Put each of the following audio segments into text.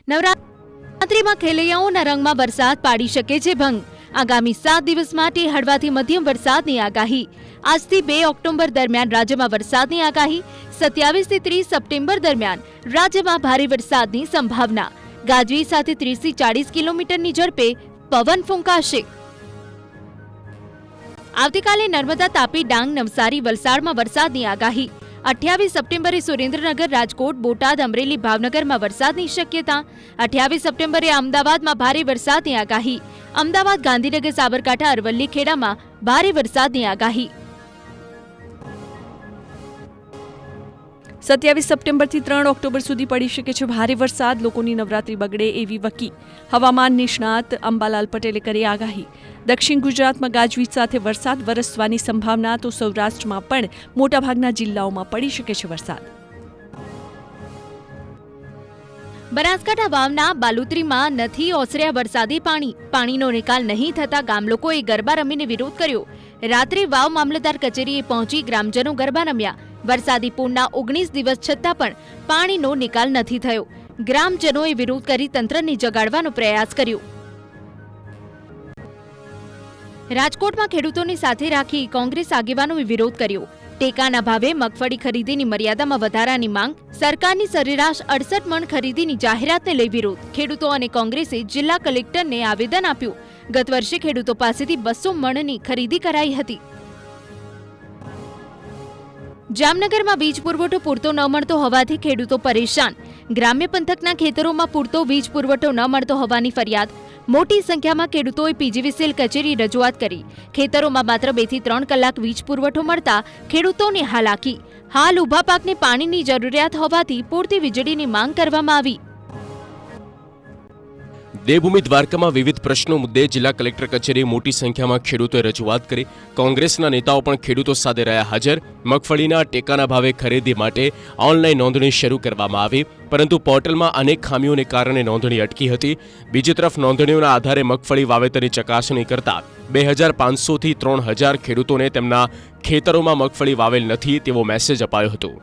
નવરાત્રિમાં ખેલૈયાઓના રંગમાં વરસાદ પાડી શકે છે ભંગ. આગામી 7 દિવસ માટે હળવાથી મધ્યમ વરસાદની આગાહી. આજથી 2 ઓક્ટોબર દરમિયાન રાજ્યમાં વરસાદની આગાહી. 27 થી 30 સપ્ટેમ્બર દરમિયાન રાજ્યમાં ભારે વરસાદની સંભાવના. ગાજવીજ સાથે 30 થી 40 કિલોમીટરની ઝડપે પવન ફૂંકાશે. આવતીકાલે નર્મદા, તાપી, ડાંગ, નવસારી, વલસાડમાં વરસાદની આગાહી. 28 સપ્ટેમ્બરે સુરેન્દ્રનગર, રાજકોટ, બોટાદ, અમરેલી, ભાવનગરમાં વરસાદની શક્યતા. 28 સપ્ટેમ્બરે અમદાવાદમાં ભારે વરસાદની આગાહી. અમદાવાદ, ગાંધીનગર, સાબરકાંઠા, અરવલ્લી, ખેડામાં ભારે વરસાદની આગાહી. 27 સપ્ટેમ્બરથી 3 ઓક્ટોબર સુધી પડી શકે છે ભારે વરસાદ. લોકોની નવરાત્રી બગડે એવી વકી હવામાન નિષ્ણાત અંબાલાલ પટેલે કરી આગાહી. દક્ષિણ ગુજરાતમાં ગાજવીજ સાથે વરસાદ વરસવાની સંભાવના, તો સૌરાષ્ટ્રમાં પણ મોટાભાગના જિલ્લાઓમાં પડી શકે છે વરસાદ. બનાસકાંઠા વાવના બાલુત્રીમાં નથી ઓસર્યા વરસાદી પાણી. પાણીનો નિકાલ નહીં થતા ગામલોકોએ ગરબા રમીને વિરોધ કર્યો. રાત્રે વાવ મામલતદાર કચેરીએ પહોંચી ગ્રામજનો ગરબા રમ્યા. વરસાદી પૂરના 19 દિવસ છતાં પણ પાણીનો નિકાલ નથી થયો. ગ્રામજનોએ વિરોધ કરી તંત્રને જગાડવાનો પ્રયાસ કર્યો. રાજકોટમાં ખેડૂતોને સાથે રાખી કોંગ્રેસ આગેવાનોએ વિરોધ કર્યો. ટેકાના ભાવે મગફળી ખરીદીની મર્યાદામાં વધારાની માંગ. સરકારની સરેરાશ 68 મણ ખરીદીની જાહેરાતને લઈ વિરોધ. ખેડૂતો અને કોંગ્રેસે જિલ્લા કલેક્ટરને આવેદન આપ્યું. ગત વર્ષે ખેડૂતો પાસેથી 200 મણની ખરીદી કરાઈ હતી. જામનગરમાં વીજ પુરવઠો પૂરતો ન મળતો હોવાથી ખેડૂતો પરેશાન. ગ્રામ્ય પંથકના ખેતરોમાં પૂરતો વીજ પુરવઠો ન મળતો હોવાની ફરિયાદ. મોટી સંખ્યામાં ખેડૂતોએ પીજીવીસીએલ કચેરી રજૂઆત કરી. ખેતરોમાં માત્ર 2 થી 3 કલાક વીજ પુરવઠો મળતા ખેડૂતોને હાલાકી. હાલ ઊભા પાકને પાણીની જરૂરિયાત હોવાથી પૂરતી વીજળીની માંગ કરવામાં આવી. દેવભૂમિ દ્વારકામાં વિવિધ પ્રશ્નો મુદ્દે જિલ્લા કલેક્ટર કચેરીએ મોટી સંખ્યામાં ખેડૂતોએ રજૂઆત કરી. કોંગ્રેસના નેતાઓ પણ ખેડૂતો સાથે રહ્યા હાજર. મગફળીના ટેકાના ભાવે ખરીદી માટે ઓનલાઈન નોંધણી શરૂ કરવામાં આવી, પરંતુ પોર્ટલમાં અનેક ખામીઓને કારણે નોંધણી અટકી હતી. બીજી તરફ નોંધણીઓના આધારે મગફળી વાવેતરની ચકાસણી કરતા 2500 થી 3000 ખેડૂતોને તેમના ખેતરોમાં મગફળી વાવેલ નથી તેવો મેસેજ અપાયો હતો.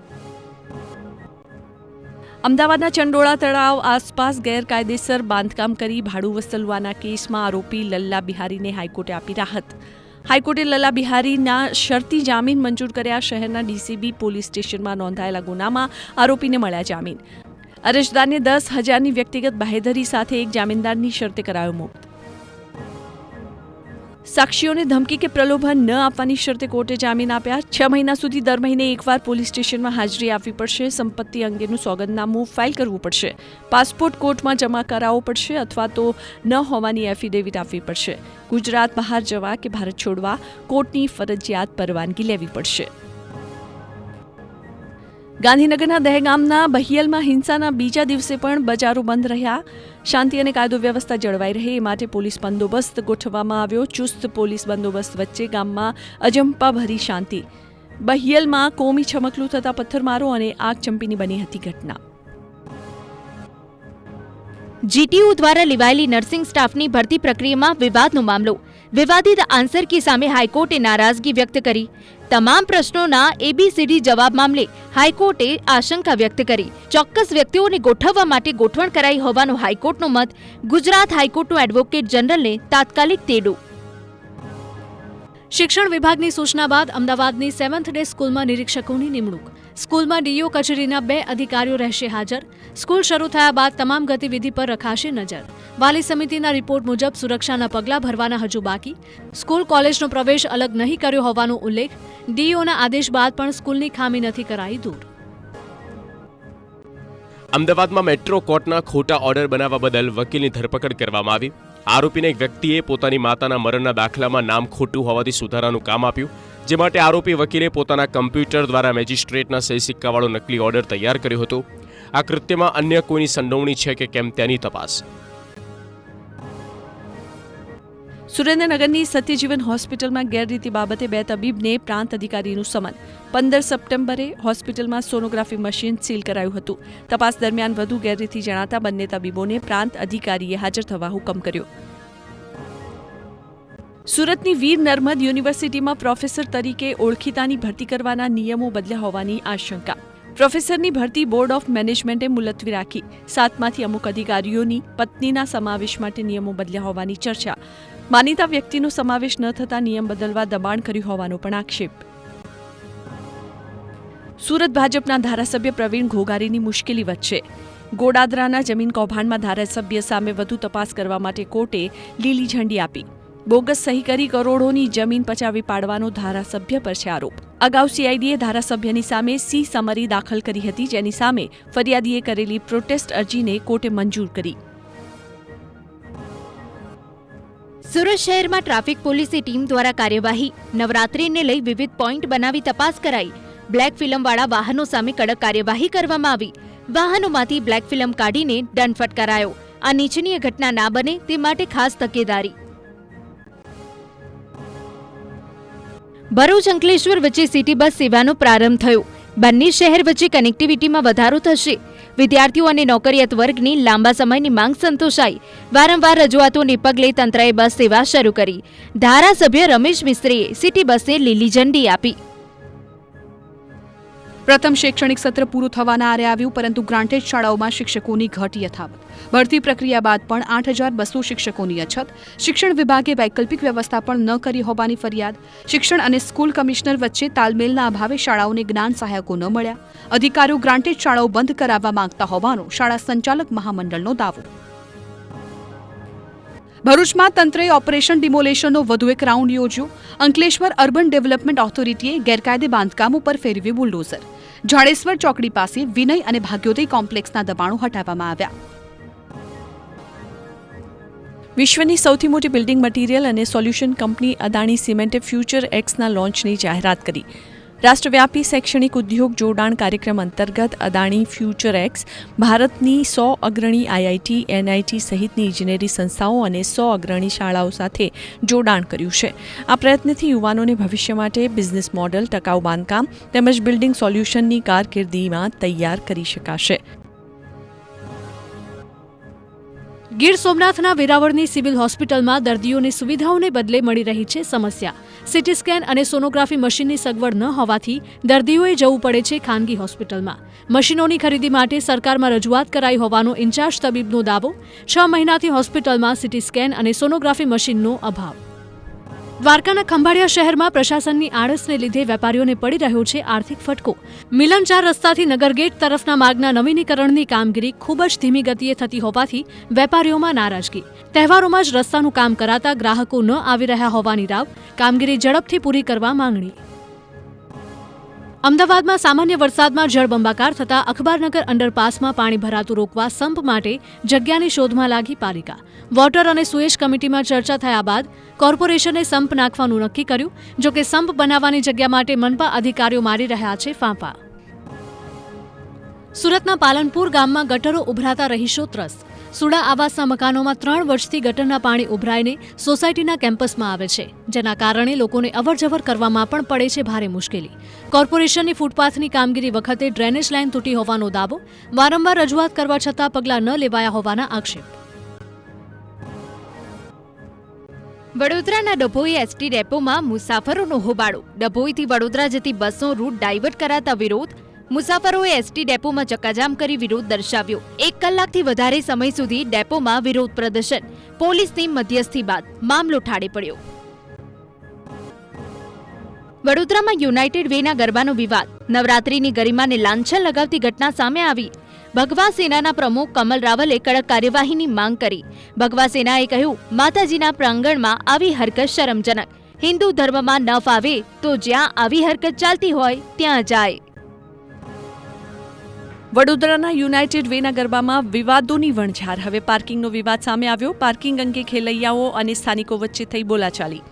અમદાવાદના ચંડોળા તળાવ આસપાસ ગેરકાયદેસર બાંધકામ કરી ભાડું વસૂલવાના કેસમાં આરોપી લલ્લા બિહારીને હાઈકોર્ટે આપી રાહત. હાઈકોર્ટે લલ્લા બિહારીના શરતી જામીન મંજૂર કર્યા. શહેરના ડીસીબી પોલીસ સ્ટેશનમાં નોંધાયેલા ગુનામાં આરોપીને મળ્યા જામીન. અરજદારને 10,000ની વ્યક્તિગત બાહેધરી સાથે એક જામીનદારની શરતે કરાયો મુક્ત. સાક્ષીઓને ધમકી કે પ્રલોભન ન આપવાની શરતે કોર્ટે જામીન આપ્યા. 6 મહિના સુધી દર મહિને એકવાર પોલીસ સ્ટેશનમાં હાજરી આપવી પડશે. સંપત્તિ અંગેનું સોગંદનામું ફાઇલ કરવું પડશે. પાસપોર્ટ કોર્ટમાં જમા કરાવવો પડશે અથવા તો ન હોવાની એફિડેવિટ આપવી પડશે. ગુજરાત બહાર જવા કે ભારત છોડવા કોર્ટની ફરજિયાત પરવાનગી લેવી પડશે. ગાંધીનગરના દહેગામના બહિયલમાં હિંસાના બીજા દિવસે પણ બજારો બંધ રહ્યા. શાંતિ અને કાયદો વ્યવસ્થા જળવાઈ રહે એ માટે પોલીસ બંદોબસ્ત ગોઠવવામાં આવ્યો. ચુસ્ત પોલીસ બંદોબસ્ત વચ્ચે ગામમાં અજંપાભરી શાંતિ. બહિયલમાં કોમી છમકલું થતા પથ્થરમારો અને આગચંપીની બની હતી ઘટના. જીટીયુ દ્વારા લેવાયેલી નર્સિંગ સ્ટાફની ભરતી પ્રક્રિયામાં વિવાદનો મામલો. વિવાદિત આન્સર કી સામે હાઈકોર્ટે નારાજગી વ્યક્ત કરી. તમામ પ્રશ્નોના એબીસીડી જવાબ મામલે હાઈકોર્ટે આશંકા વ્યક્ત કરી. ચોક્કસ વ્યક્તિઓને ગોઠવવા માટે ગોઠવણ કરાઈ હોવાનો હાઈકોર્ટનો મત. ગુજરાત હાઈકોર્ટનું એડવોકેટ જનરલને તાત્કાલિક તેડો. શિક્ષણ વિભાગની સૂચના બાદ અમદાવાદની 7th ડે સ્કૂલમાં નિરીક્ષકોની નિમણૂક. સ્કૂલમાં ડીઓ કચેરીના 2 અધિકારીઓ રહેશે હાજર. સ્કૂલ શરૂ થયા બાદ તમામ ગતિવિધિ પર રખાશે નજર. વાલી સમિતિના રિપોર્ટ મુજબ સુરક્ષાના પગલાં ભરવાના હજુ બાકી. સ્કૂલ કોલેજનો પ્રવેશ અલગ નહીં કર્યો હોવાનો ઉલ્લેખ. ડીઓના આદેશ બાદ પણ સ્કૂલની ખામી નથી કરાઈ દૂર. અમદાવાદમાં મેટ્રો કોર્ટના ખોટા ઓર્ડર બનાવવા બદલ વકીલની ધરપકડ કરવામાં આવી. આરોપીને એક વ્યક્તિએ પોતાની માતાના મરણના દાખલામાં નામ ખોટું હોવાથી સુધારાનું કામ આપ્યું, જે માટે આરોપી વકીલે પોતાના કમ્પ્યુટર દ્વારા મેજિસ્ટ્રેટના સહી સિક્કાવાળો નકલી ઓર્ડર તૈયાર કર્યો હતો. આ કૃત્યમાં અન્ય કોઈની સંડોવણી છે કે કેમ તેની તપાસ. સુરેન્દ્રનગરની સત્યજીવન હોસ્પિટલમાં ગેરરીતિ બાબતે 2 તબીબને પ્રાંત અધિકારીનું સમન. 15 સપ્ટેમ્બરે હોસ્પિટલમાં સોનોગ્રાફી મશીન સીલ કરાયું હતું. તપાસ દરમિયાન વધુ ગેરરીતિ જણાતા બંને તબીબોને પ્રાંત અધિકારીએ હાજર થવા હુકમ કર્યો. સુરતની વીર નર્મદ યુનિવર્સિટીમાં પ્રોફેસર તરીકે ઓળખીતાની ભરતી કરવાના નિયમો બદલ્યા હોવાની આશંકા. પ્રોફેસરની ભરતી બોર્ડ ઓફ મેનેજમેન્ટે મુલતવી રાખી. 7માંથી અમુક અધિકારીઓની પત્નીના સમાવેશ માટે નિયમો બદલ્યા હોવાની ચર્ચા. માનીતા વ્યક્તિનો સમાવેશ ન થતા નિયમ બદલવા દબાણ કર્યું હોવાનો પણ આક્ષેપ. સુરત ભાજપના ધારાસભ્ય પ્રવીણ ઘોઘારીની મુશ્કેલી વચ્ચે. ગોડાદરાના જમીન કૌભાંડમાં ધારાસભ્ય સામે વધુ તપાસ કરવા માટે કોર્ટે લીલી ઝંડી આપી. બોગસ સહી કરી કરોડોની જમીન પચાવી પાડવાનો ધારાસભ્ય પર છે આરોપ. અગાઉ સીઆઈડીએ ધારાસભ્યની સામે સી સમરી દાખલ કરી હતી, જેની સામે ફરિયાદીએ કરેલી પ્રોટેસ્ટ અરજીને કોર્ટે મંજૂર કરી. સુરત શહેરમાં ટ્રાફિક પોલીસની ટીમ દ્વારા કાર્યવાહી. નવરાત્રીને લઈ વિવિધ પોઈન્ટ બનાવી તપાસ કરાઈ. બ્લેક ફિલ્મવાળા વાહનો સામે કડક કાર્યવાહી કરવામાં આવી. વાહનોમાંથી બ્લેક ફિલ્મ કાઢીને દંડ ફટકારાયો. આ નીચનીય ઘટના ના બને તે માટે ખાસ તકેદારી. ભરૂચ અંકલેશ્વર વચ્ચે સિટી બસ સેવાનો પ્રારંભ થયો. બંને શહેર વચ્ચે કનેક્ટિવિટીમાં વધારો થશે. વિદ્યાર્થીઓ અને નોકરિયાત વર્ગની લાંબા સમયની માંગ સંતોષાઈ. વારંવાર રજૂઆતોને પગલે તંત્રએ બસ સેવા શરૂ કરી. ધારાસભ્ય રમેશ મિસ્ત્રીએ સિટી બસને લીલી ઝંડી આપી. પ્રથમ શૈક્ષણિક સત્ર પૂરું થવાના આરે આવ્યું, પરંતુ ગ્રાન્ટેડ શાળાઓમાં શિક્ષકોની ઘટ યથાવત. ભરતી પ્રક્રિયા બાદ પણ 8,200 શિક્ષકોની અછત. શિક્ષણ વિભાગે વૈકલ્પિક વ્યવસ્થા પણ ન કરી હોવાની ફરિયાદ. શિક્ષણ અને સ્કૂલ કમિશનર વચ્ચે તાલમેલના અભાવે શાળાઓને જ્ઞાન સહાયકો ન મળ્યા. અધિકારીઓ ગ્રાન્ટેડ શાળાઓ બંધ કરાવવા માંગતા હોવાનો શાળા સંચાલક મહામંડળનો દાવો. ભરૂચમાં તંત્રએ ઓપરેશન ડિમોલેશનનો વધુ એક રાઉન્ડ યોજ્યો. અંકલેશ્વર અર્બન ડેવલપમેન્ટ ઓથોરિટીએ ગેરકાયદે બાંધકામો પર ફેરવ્યું બુલડોઝર. જાડેશ્વર ચોકડી પાસે વિનય અને ભાગ્યોદય કોમ્પ્લેક્સના દબાણો હટાવવામાં આવ્યા. વિશ્વની સૌથી મોટી બિલ્ડિંગ મટીરિયલ અને સોલ્યુશન કંપની અદાણી સિમેન્ટે ફ્યુચર એક્સના લોન્ચની જાહેરાત કરી. રાષ્ટ્રવ્યાપી શૈક્ષણિક ઉદ્યોગ જોડાણ કાર્યક્રમ અંતર્ગત અદાણી ફ્યુચર એક્સ ભારતની 100 અગ્રણી આઈઆઈટી, એનઆઈટી સહિતની ઇજનેરી સંસ્થાઓ અને 100 અગ્રણી શાળાઓ સાથે જોડાણ કર્યું છે. આ પ્રયત્નથી યુવાનોને ભવિષ્ય માટે બિઝનેસ મોડલ, ટકાઉ બાંધકામ તેમજ બિલ્ડિંગ સોલ્યુશનની કારકિર્દીમાં તૈયાર કરી શકાશે. ગીર સોમનાથના વેરાવળની સિવિલ હોસ્પિટલમાં દર્દીઓને સુવિધાઓને બદલે મળી રહી છે સમસ્યા. સીટી સ્કેન અને સોનોગ્રાફી મશીનની સગવડ ન હોવાથી દર્દીઓએ જવું પડે છે ખાનગી હોસ્પિટલમાં. મશીનોની ખરીદી માટે સરકારમાં રજૂઆત કરાઈ હોવાનો ઇન્ચાર્જ તબીબનો દાવો. 6 મહિનાથી હોસ્પિટલમાં સીટી સ્કેન અને સોનોગ્રાફી મશીનનો અભાવ. દ્વારકાના ખંભાળિયા શહેરમાં પ્રશાસનની આળસને લીધે વેપારીઓને પડી રહ્યો છે આર્થિક ફટકો. મિલન 4 રસ્તાથી નગરગેટ તરફના માર્ગના નવીનીકરણની કામગીરી ખૂબ જ ધીમી ગતિએ થતી હોવાથી વેપારીઓમાં નારાજગી. તહેવારોમાં જ રસ્તાનું કામ કરાતા ગ્રાહકો ન આવી રહ્યા હોવાની રાવ. કામગીરી ઝડપથી પૂરી કરવા માંગણી. અમદાવાદમાં સામાન્ય વરસાદમાં જળબંબાકાર થતા અખબારનગર અંડરપાસમાં પાણી ભરાતું રોકવા સંપ માટે જગ્યાની શોધમાં લાગી પાલિકા. વોટર અને સુએજ કમિટીમાં ચર્ચા થયા બાદ કોર્પોરેશને સંપ નાખવાનું નક્કી કર્યું. જોકે સંપ બનાવવાની જગ્યા માટે મનપા અધિકારીઓ મારી રહ્યા છે ફાંફા. સુરતના પાલનપુર ગામમાં ગટરો ઉભરાતા રહીશો ત્રસ્ત. સુડા આવાસના મકાનોમાં 3 વર્ષથી ગટરના પાણી ઉભરાઈને સોસાયટીના કેમ્પસમાં આવે છે, જેના કારણે લોકોને અવરજવર કરવામાં પણ પડે છે ભારે મુશ્કેલી. કોર્પોરેશનની ફૂટપાથની કામગીરી વખતે ડ્રેનેજ લાઇન તૂટી હોવાનો દાવો. વારંવાર રજૂઆત કરવા છતાં પગલાં ન લેવાયા હોવાના આક્ષેપ. વડોદરાના ડભોઈ એસટી ડેપોમાં મુસાફરોનો હોબાળો. ડભોઈથી વડોદરા જતી બસનો રૂટ ડાયવર્ટ કરાતા વિરોધ. મુસાફરોએ એસટી ડેપોમાં ચક્કાજામ કરી વિરોધ દર્શાવ્યો. 1 કલાકથી વધારે સમય સુધી ડેપોમાં વિરોધ પ્રદર્શન. પોલીસની મધ્યસ્થી બાદ મામલો ઠાળે પડ્યો. વડોદરામાં યુનાઇટેડ વેના ગરબાનો વિવાદ. નવરાત્રીની ગરિમાને લાંછન લગાવતી ઘટના સામે આવી. ભગવા સેનાના પ્રમુખ કમલ રાવલે કડક કાર્યવાહીની માંગ કરી. ભગવા સેનાએ કહ્યું, માતાજીના પ્રાંગણમાં આવી હરકત શરમજનક. હિન્દુ ધર્મમાં ન ફાવે તો જ્યાં આવી હરકત ચાલતી હોય ત્યાં જાય. વડોદરાના યુનાઇટેડ વેના ગરબામાં વિવાદોની વણઝાર. હવે પાર્કિંગનો વિવાદ સામે આવ્યો. પાર્કિંગ અંગે ખેલૈયાઓ અને સ્થાનિકો વચ્ચે થઈ બોલાચાલી.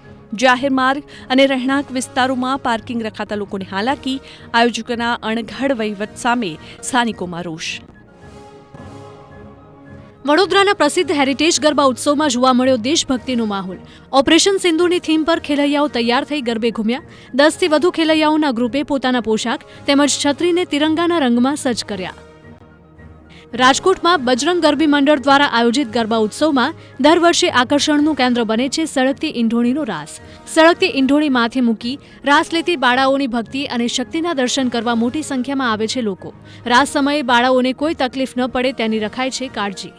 જાહેર માર્ગ અને રહેણાંક વિસ્તારોમાં પાર્કિંગ રખાતા લોકોને હાલાકી. આયોજકોના અણઘડ વહીવટ સામે સ્થાનિકોમાં રોષ. વડોદરાના પ્રસિદ્ધ હેરિટેજ ગરબા ઉત્સવમાં જોવા મળ્યો દેશભક્તિનો માહોલ. ઓપરેશન સિંધુની થીમ પર ખેલૈયાઓ તૈયાર થઈ ગરબે ઘૂમ્યા. 10થી વધુ ખેલૈયાઓના ગ્રુપે પોતાના પોશાક તેમજ છત્રીને તિરંગાના રંગમાં સજ્જ કર્યા. રાજકોટમાં બજરંગ ગરબી મંડળ દ્વારા આયોજિત ગરબા ઉત્સવમાં દર વર્ષે આકર્ષણનું કેન્દ્ર બને છે સળગતી ઈંઢોણીનો રાસ. સળગતી ઈંઢોણી માથે મૂકી રાસ લેતી બાળાઓની ભક્તિ અને શક્તિના દર્શન કરવા મોટી સંખ્યામાં આવે છે લોકો. રાસ સમયે બાળાઓને કોઈ તકલીફ ન પડે તેની રખાય છે કાળજી.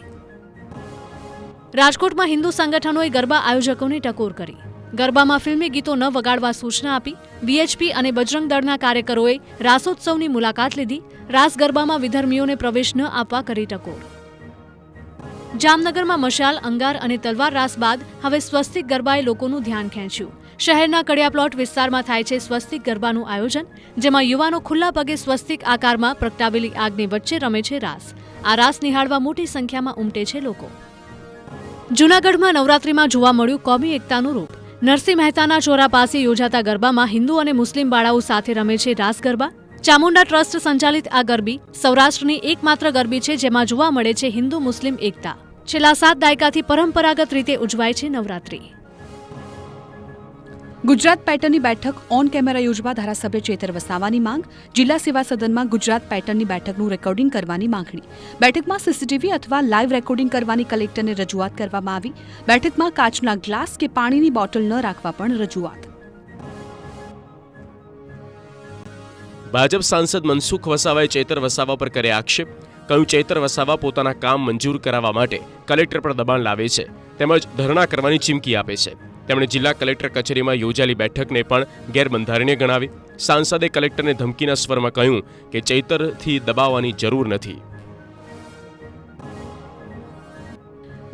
રાજકોટમાં હિન્દુ સંગઠનોએ ગરબા આયોજકોને ટકોર કરી. ગરબામાં ફિલ્મી ગીતો ન વગાડવા સૂચના આપી. વીએચપી અને બજરંગ દળના કાર્યકરોએ રાસોત્સવની મુલાકાત લીધી. રાસ ગરબામાં વિધર્મીઓને પ્રવેશ ન આપવા કરી ટકોર. જામનગરમાં મશાલ, અંગાર અને તલવાર રાસ બાદ હવે સ્વસ્તિક ગરબાએ લોકોનું ધ્યાન ખેંચ્યું. શહેરના કડિયા પ્લોટ વિસ્તારમાં થાય છે સ્વસ્તિક ગરબાનું આયોજન, જેમાં યુવાનો ખુલ્લા પગે સ્વસ્તિક આકારમાં પ્રગટાવેલી આગની વચ્ચે રમે છે રાસ. આ રાસ નિહાળવા મોટી સંખ્યામાં ઉમટે છે લોકો. જૂનાગઢમાં નવરાત્રીમાં જોવા મળ્યું કોમી એકતાનું રૂપ. નરસિંહ મહેતાના ચોરા પાસે યોજાતા ગરબામાં હિન્દુ અને મુસ્લિમ બાળાઓ સાથે રમે છે રાસ ગરબા. ચામુંડા ટ્રસ્ટ સંચાલિત આ ગરબી સૌરાષ્ટ્રની એકમાત્ર ગરબી છે જેમાં જોવા મળે છે હિન્દુ મુસ્લિમ એકતા. છેલ્લા 7 દાયકાથી પરંપરાગત રીતે ઉજવાય છે નવરાત્રી. ગુજરાત પેટર્નની બેઠક ઓન કેમેરા યોજવા ધારાસભ્ય ચેતર વસાવાની માંગ. જિલ્લા સેવા સદનમાં ગુજરાત પેટર્નની બેઠકનું રેકોર્ડિંગ કરવાની માંગણી. બેઠકમાં સીસીટીવી અથવા લાઇવ રેકોર્ડિંગ કરવાની કલેક્ટરને રજૂઆત કરવામાં આવી. બેઠકમાં કાચના ગ્લાસ કે પાણીની બોટલ ન રાખવા પણ રજૂઆત. ભાજપ સાંસદ મનસુખ વસાવાએ ચેતર વસાવા પર કર્યા આક્ષેપ. કહ્યું, ચેતર વસાવા પોતાના કામ મંજૂર કરાવવા માટે કલેક્ટર પર દબાણ લાવે છે તેમજ ધરણા કરવાની ચીમકી આપે છે. તેમણે જિલ્લા કલેક્ટર કચેરીમાં યોજાયેલી બેઠકને પણ ગેરબંધારણીય ગણાવી. સાંસદે કલેક્ટરને ધમકીના સ્વરમાં કહ્યું કે ચેતરથી દબાવવાની જરૂર નથી.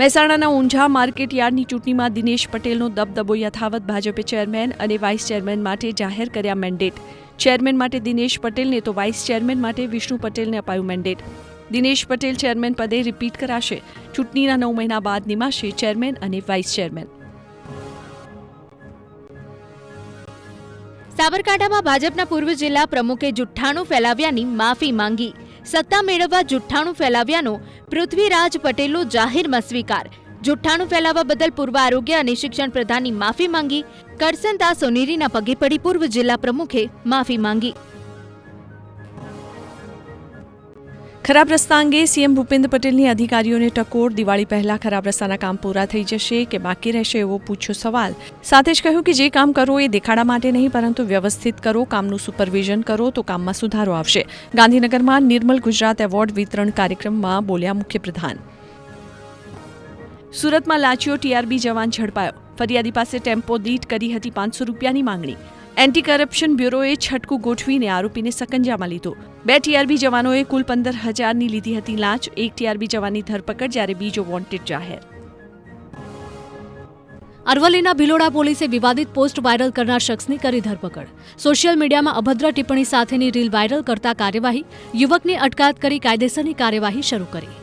મહેસાણાના ઊંઝા માર્કેટ યાર્ડની ચૂંટણીમાં દિનેશ પટેલનો દબદબો યથાવત. ભાજપે ચેરમેન અને વાઇસ ચેરમેન માટે જાહેર કર્યા મેન્ડેટ. ચેરમેન માટે દિનેશ પટેલને તો વાઇસ ચેરમેન માટે વિષ્ણુ પટેલને અપાયું મેન્ડેટ. દિનેશ પટેલ ચેરમેન પદે રિપીટ કરાશે. ચૂંટણીના 9 મહિના બાદ નિમાશે ચેરમેન અને વાઇસ ચેરમેન. સાબરકાંઠામાં ભાજપના પૂર્વ જિલ્લા પ્રમુખે જુઠ્ઠાણું ફેલાવ્યાની માફી માંગી. સત્તા મેળવવા જુઠ્ઠાણું ફેલાવ્યાનો પૃથ્વીરાજ પટેલનો જાહેરમાં સ્વીકાર. જુઠ્ઠાણું ફેલાવવા બદલ પૂર્વ આરોગ્ય અને શિક્ષણ પ્રધાનની માફી માંગી. કરસનતા સોનેરીના પગે પડી પૂર્વ જિલ્લા પ્રમુખે માફી માંગી. ખરાબ રસ્તા અંગે સીએમ ભૂપેન્દ્ર પટેલની અધિકારીઓને ટકોર. દિવાળી પહેલા ખરાબ રસ્તાના કામ પૂરા થઈ જશે કે બાકી રહેશે એવો પૂછ્યો સવાલ. સાથે જ કહ્યું કે જે કામ કરો એ દેખાડા માટે નહીં પરંતુ વ્યવસ્થિત કરો, કામનું સુપરવિઝન કરો તો કામમાં સુધારો આવશે. ગાંધીનગરમાં નિર્મલ ગુજરાત એવોર્ડ વિતરણ કાર્યક્રમમાં બોલ્યા મુખ્યપ્રધાન. સુરતમાં લાંચીઓ ટીઆરબી જવાન ઝડપાયો. ફરિયાદી પાસે ટેમ્પો દીઠ કરી હતી 500 રૂપિયાની માંગણી. એન્ટી કરપ્શન બ્યુરોએ છટકું ગોઠવીને આરોપીને સકંજામાં લીધો. 2 ટીઆરબી જવાનોએ કુલ 15,000ની લીધી હતી લાંચ. 1 ટીઆરબી જવાનની ધરપકડ જ્યારે બીજો વોન્ટેડ જાહેર. અરવલ્લીના ભિલોડા પોલીસે વિવાદિત પોસ્ટ વાયરલ કરનાર શખ્સની કરી ધરપકડ. સોશિયલ મીડિયામાં અભદ્ર ટિપ્પણી સાથેની રીલ વાયરલ કરતા કાર્યવાહી. યુવકની અટકાયત કરી કાયદેસરની કાર્યવાહી શરૂ કરી.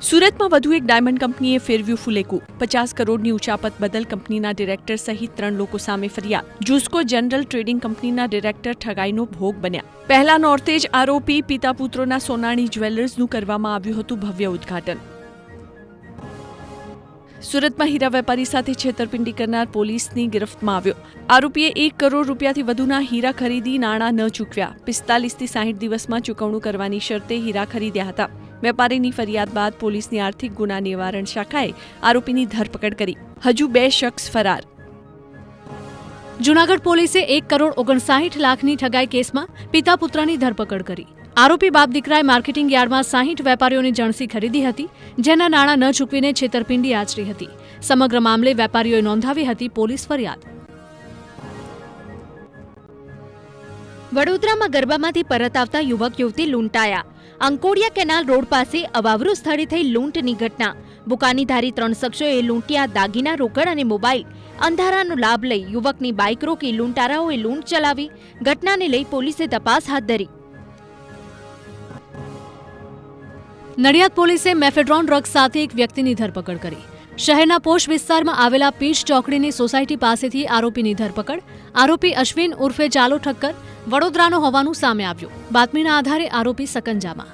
સુરતમાં વધુ એક ડાયમંડ કંપનીએ ફેરવ્યું ફુલેકું. 50 કરોડની ઉચાપત બદલ કંપનીના ડિરેક્ટર સહિત 3 લોકો સામે ફરિયાદ. જુસ્કો જનરલ ટ્રેડિંગ કંપનીના ડિરેક્ટર ઠગાઈનો ભોગ બન્યા. પહેલા નોરતે જ આરોપી પિતા પુત્રોના સોનાણી જ્વેલર્સનું કરવામાં આવ્યું હતું ભવ્ય ઉદ્ઘાટન. સુરતમાં હીરા વેપારી સાથે છેતરપિંડી કરનાર પોલીસની ગિરફ્તમાં આવ્યો. આરોપીએ 1 કરોડ રૂપિયાથી વધુના હીરા ખરીદી નાણાં ન ચૂકવ્યા. 45 થી 60 દિવસમાં ચૂકવણું કરવાની શરતે હીરા ખરીદ્યા હતા. વેપારીની ફરિયાદ બાદ પોલીસની આર્થિક ગુના નિવારણ શાખાએ આરોપીની ધરપકડ કરી. હજુ 2 શખ્સ ફરાર. જૂનાગઢ પોલીસે 1,59,00,000ની ઠગાઈ કેસમાં પિતા પુત્રની ધરપકડ કરી. આરોપી બાપ દીકરાએ માર્કેટિંગ યાર્ડમાં 60 વેપારીઓની જણસી ખરીદી હતી, જેના નાણાં ન ચૂકવીને છેતરપિંડી આચરી હતી. સમગ્ર મામલે વેપારીઓએ નોંધાવી હતી પોલીસ ફરિયાદ. વડોદરામાં ગરબામાંથી પરત આવતા યુવક યુવતી લૂંટાયા. અંકોડિયા કેનાલ રોડ પાસે અવાવરૂ સ્થળે થઈ લૂંટની ઘટના. બુકાનીધારી 3 શખ્સોએ લૂંટ્યા દાગીના, રોકડ અને મોબાઈલ. અંધારાનો લાભ લઈ યુવકની બાઇક રોકી લૂંટારાઓએ લૂંટ ચલાવી. ઘટનાને લઈ પોલીસે તપાસ હાથ ધરી. નડિયાદ પોલીસે મેફેડ્રોન ડ્રગ્સ સાથે એક વ્યક્તિની ધરપકડ કરી. શહેરના પોશ વિસ્તારમાં આવેલા પીચ ચોકડીની સોસાયટી પાસેથી આરોપીની ધરપકડ. આરોપી અશ્વિન ઉર્ફે ચાલો ઠક્કર વડોદરાનો હોવાનું સામે આવ્યું. બાતમીના આધારે આરોપી સકંજામાં.